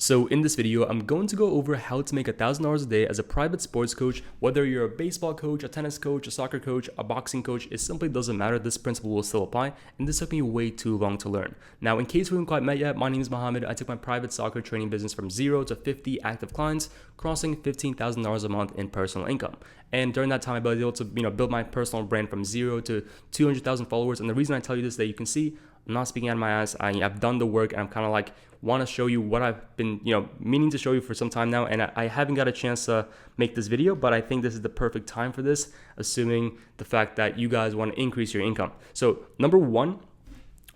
So in this video, I'm going to go over how to make $1,000 a day as a private sports coach. Whether you're a baseball coach, a tennis coach, a soccer coach, a boxing coach, it simply doesn't matter. This principle will still apply, and this took me way too long to learn. Now, in case we haven't quite met yet, my name is Mohammed. I took my private soccer training business from 0 to 50 active clients, crossing $15,000 a month in personal income. And during that time, I was able to build my personal brand from 0 to 200,000 followers. And the reason I tell you this is that you can see I'm not speaking out of my ass. I've done the work, and I'm kind of like want to show you what I've been meaning to show you for some time now, and I haven't got a chance to make this video, but I think this is the perfect time for this, assuming the fact that you guys want to increase your income. So number one,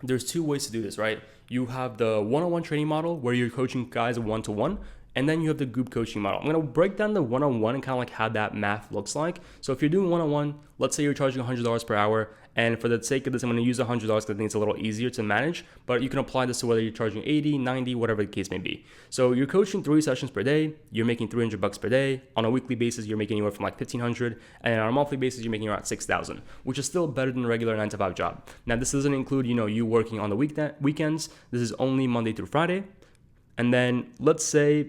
there's two ways to do this, right? You have the one-on-one training model where you're coaching guys one-to-one, and then you have the group coaching model. I'm going to break down the one-on-one and kind of like how that math looks like. So if you're doing one-on-one, let's say you're charging $100 per hour. And for the sake of this, I'm going to use $100 because I think it's a little easier to manage. But you can apply this to whether you're charging 80, 90, whatever the case may be. So you're coaching 3 sessions per day. You're making $300 per day. On a weekly basis, you're making anywhere from like $1,500. And on a monthly basis, you're making around $6,000, which is still better than a regular 9-to-5 job. Now, this doesn't include, you working on the weekends. This is only Monday through Friday. And then let's say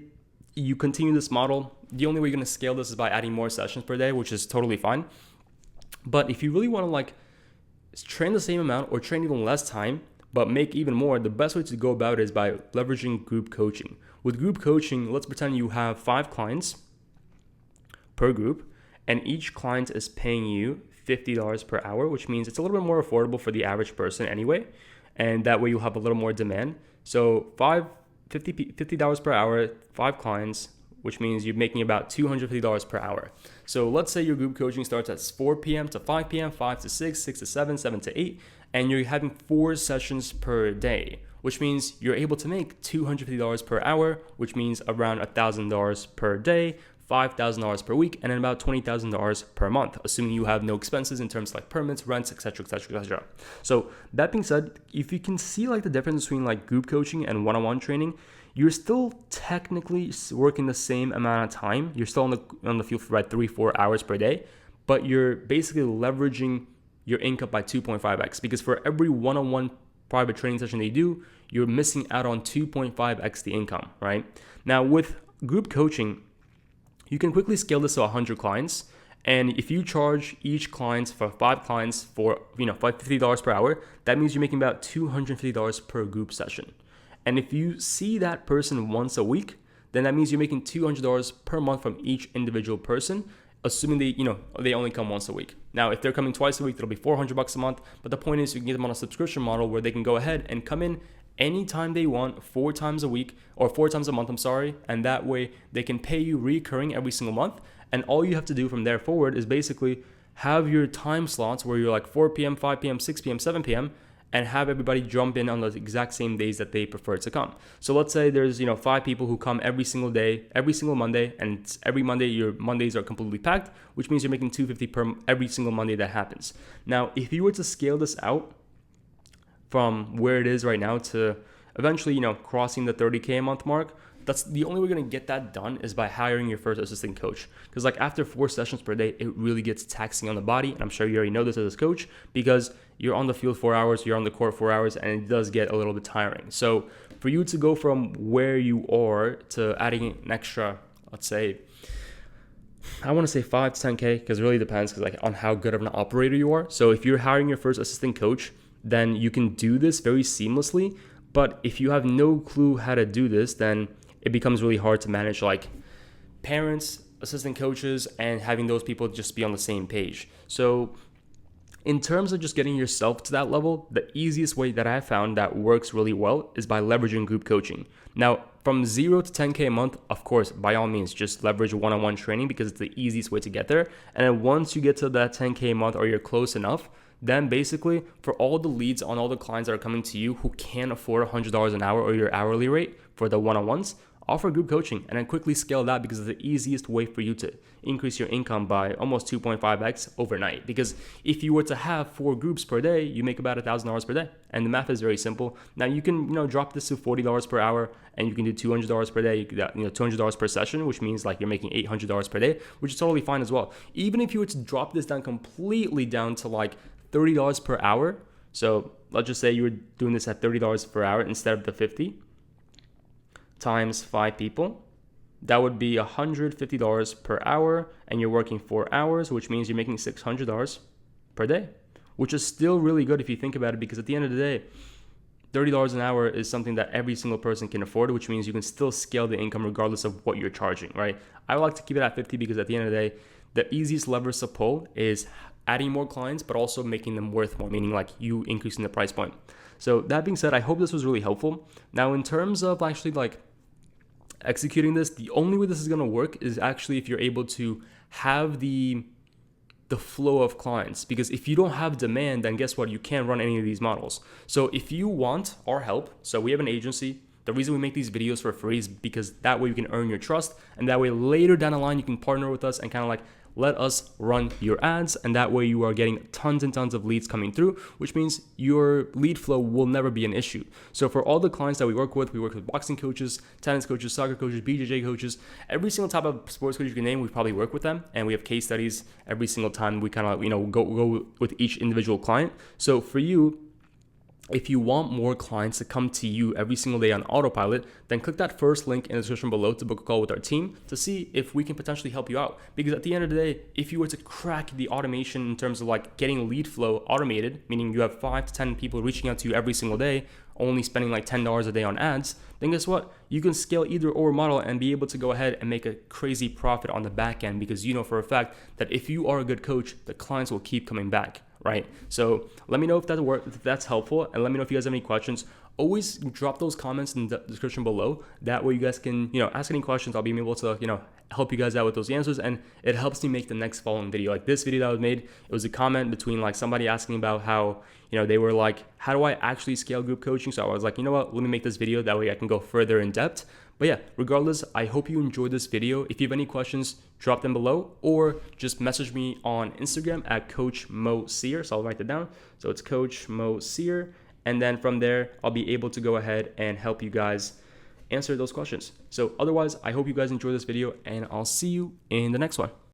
you continue this model. The only way you're going to scale this is by adding more sessions per day, which is totally fine. But if you really want to train the same amount or train even less time, but make even more, the best way to go about it is by leveraging group coaching. With group coaching, let's pretend you have 5 clients per group, and each client is paying you $50 per hour, which means it's a little bit more affordable for the average person anyway, and that way you'll have a little more demand. So $50 per hour, 5 clients, which means you're making about $250 per hour. So let's say your group coaching starts at 4 p.m. to 5 p.m., 5 to 6, 6 to 7, 7 to 8, and you're having 4 sessions per day, which means you're able to make $250 per hour, which means around $1,000 per day, $5,000 per week, and then about $20,000 per month, assuming you have no expenses in terms of like permits, rents, etc., etc., etc. So that being said, if you can see the difference between group coaching and one-on-one training, you're still technically working the same amount of time. You're still on the field for about 3-4 hours per day, but you're basically leveraging your income by 2.5x, because for every one-on-one private training session they do, you're missing out on 2.5x the income, right? Now with group coaching, you can quickly scale this to 100 clients. And if you charge each client for 5 clients for $50 per hour, that means you're making about $250 per group session. And if you see that person once a week, then that means you're making $200 per month from each individual person, assuming they only come once a week. Now, if they're coming twice a week, it'll be $400 a month. But the point is you can get them on a subscription model where they can go ahead and come in anytime they want, 4 times a week or 4 times a month, and that way they can pay you recurring every single month. And all you have to do from there forward is basically have your time slots where you're 4 p.m., 5 p.m., 6 p.m., 7 p.m., and have everybody jump in on the exact same days that they prefer to come. So let's say there's 5 people who come every single day, every single Monday, and every Monday your Mondays are completely packed, which means you're making $250 per every single Monday that happens. Now, if you were to scale this out from where it is right now to eventually crossing the 30K a month mark, that's the only way we're going to get that done is by hiring your first assistant coach. Because after 4 sessions per day, it really gets taxing on the body. And I'm sure you already know this as a coach, because you're on the field 4 hours, you're on the court 4 hours, and it does get a little bit tiring. So for you to go from where you are to adding an extra, let's say, I want to say 5 to 10K, because it really depends on how good of an operator you are. So if you're hiring your first assistant coach, then you can do this very seamlessly. But if you have no clue how to do this, then it becomes really hard to manage parents, assistant coaches, and having those people just be on the same page. So in terms of just getting yourself to that level, the easiest way that I found that works really well is by leveraging group coaching. Now, from 0 to 10K a month, of course, by all means, just leverage one-on-one training, because it's the easiest way to get there. And then once you get to that 10K a month, or you're close enough, then basically for all the leads on all the clients that are coming to you who can't afford $100 an hour or your hourly rate for the one-on-ones, offer group coaching and then quickly scale that, because it's the easiest way for you to increase your income by almost 2.5x overnight. Because if you were to have 4 groups per day, you make about $1,000 per day. And the math is very simple. Now you can drop this to $40 per hour, and you can do $200 per day. You could $200 per session, which means you're making $800 per day, which is totally fine as well. Even if you were to drop this down completely down to $30 per hour. So let's just say you were doing this at $30 per hour instead of the 50. times 5 people. That would be $150 per hour, and you're working 4 hours, which means you're making $600 per day, which is still really good if you think about it, because at the end of the day, $30 an hour is something that every single person can afford, which means you can still scale the income regardless of what you're charging, right? I like to keep it at 50 because at the end of the day, the easiest levers to pull is adding more clients, but also making them worth more, meaning like you increasing the price point. So that being said, I hope this was really helpful. Now, in terms of actually like executing this, the only way this is going to work is actually if you're able to have the flow of clients, because if you don't have demand, then guess what? You can't run any of these models. So if you want our help, so we have an agency. The reason we make these videos for free is because that way you can earn your trust, and that way later down the line you can partner with us and kind of like let us run your ads, and that way you are getting tons and tons of leads coming through, which means your lead flow will never be an issue. So for all the clients that we work with boxing coaches, tennis coaches, soccer coaches, BJJ coaches, every single type of sports coach you can name, we probably work with them, and we have case studies every single time we kind of go with each individual client. So for you, if you want more clients to come to you every single day on autopilot, then click that first link in the description below to book a call with our team to see if we can potentially help you out. Because at the end of the day, if you were to crack the automation in terms of like getting lead flow automated, meaning you have 5 to 10 people reaching out to you every single day, only spending like $10 a day on ads, then guess what? You can scale either or model and be able to go ahead and make a crazy profit on the back end, because you know for a fact that if you are a good coach, the clients will keep coming back. Right? So let me know if that works, if that's helpful, and let me know if you guys have any questions. Always drop those comments in the description below. That way you guys can, ask any questions. I'll be able to, help you guys out with those answers, and it helps me make the next following video. Like this video that was made, it was a comment between like somebody asking about how, they were like, how do I actually scale group coaching? So I was like, you know what, let me make this video. That way I can go further in depth. But yeah, regardless, I hope you enjoyed this video. If you have any questions, drop them below, or just message me on Instagram at Coach Mo Sear. So I'll write that down. So it's Coach Mo Sear. And then from there, I'll be able to go ahead and help you guys answer those questions. So otherwise, I hope you guys enjoyed this video, and I'll see you in the next one.